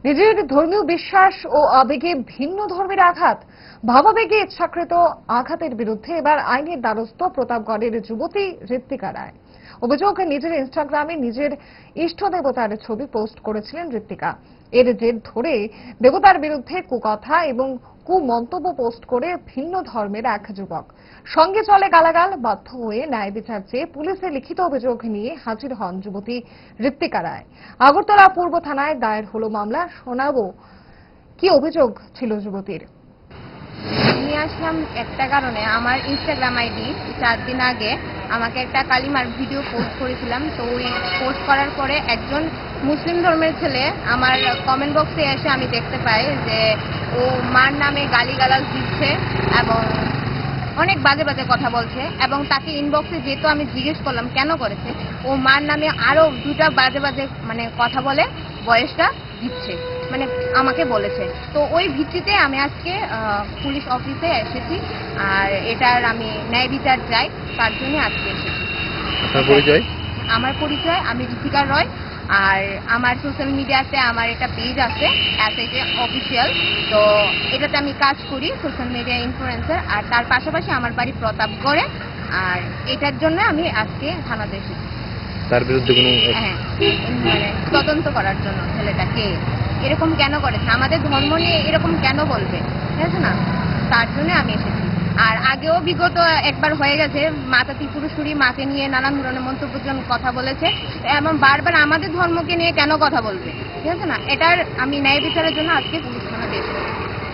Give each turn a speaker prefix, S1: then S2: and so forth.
S1: নিজের ধর্মীয় বিশ্বাস ও আবেগে ভিন্ন ধর্মের আঘাত, ভাবাবেগে ইচ্ছাকৃত আঘাতের বিরুদ্ধে এবার আইনের দ্বারস্থ প্রতাপগড়ের যুবতী ঋত্বিকা রায়। অভিযোগ, নিজের ইনস্টাগ্রামে নিজের ইষ্ট দেবতার ছবি পোস্ট করেছিলেন ঋত্বিকা। এর জের ধরে দেবতার বিরুদ্ধে কুকথা এবং কুমন্তব্য পোস্ট করে ভিন্ন ধর্মের এক যুবক। সঙ্গে চলে গালাগাল। বাধ্য হয়ে ন্যায় বিচার চেয়ে পুলিশে লিখিত অভিযোগ নিয়ে হাজির হন যুবতী ঋত্বিকা রায়। আগরতলা পূর্ব থানায় দায়ের হলো মামলা। শোনাবো কি অভিযোগ ছিল যুবতীর।
S2: নিয়ে আসলাম একটা কারণে, আমার ইনস্টাগ্রাম আইডি 4 দিন আগে আমাকে একটা কালিমার ভিডিও পোস্ট করেছিলাম। তো ওই পোস্ট করার পরে একজন মুসলিম ধর্মের ছেলে আমার কমেন্ট বক্সে এসে আমি দেখতে পাই যে ও মার নামে গালিগালাজ দিচ্ছে এবং অনেক বাজে বাজে কথা বলছে। এবং তাকে ইনবক্সে যেহেতু আমি জিজ্ঞেস করলাম কেন করেছে, ও মার নামে আরো 2টা বাজে বাজে কথা বলে ভয়েসটা দিচ্ছে, আমাকে বলেছে। তো ওই ভিত্তিতে আমি আজকে পুলিশ অফিসে এসেছি, আর এটার আমি ন্যায় বিচার চাই, তার জন্য আজকে এসেছি। আমার পরিচয়, আমি ঋত্বিকা রয়। আর আমার সোশ্যাল মিডিয়াতে আমার একটা পেজ আছে এসএজে অফিসিয়াল। তো এটাতে আমি কাজ করি, সোশ্যাল মিডিয়া ইনফ্লুয়েন্সার। আর তার পাশাপাশি আমার বাড়ি প্রতাপগড়ে। আর এটার জন্য আমি আজকে থানাতে এসেছি।
S3: তার বিরুদ্ধে কোনো
S2: তদন্ত করার জন্য, ছেলেটাকে এরকম কেন করেছে, আমাদের ধর্ম নিয়ে এরকম কেন বলবে, ঠিক আছে না, তার জন্য আমি এসেছি। আর আগেও বিগত একবার হয়ে গেছে, মাতা ত্রিপুরেশ্বরী মাকে নিয়ে নানান ধরনের মন্তব্যজন কথা বলেছে এবং বারবার আমাদের ধর্মকে নিয়ে কেন কথা বলবে, ঠিক আছে না। এটার আমি ন্যায় বিচারের জন্য আজকে পুলিশ থানাতে এসেছি।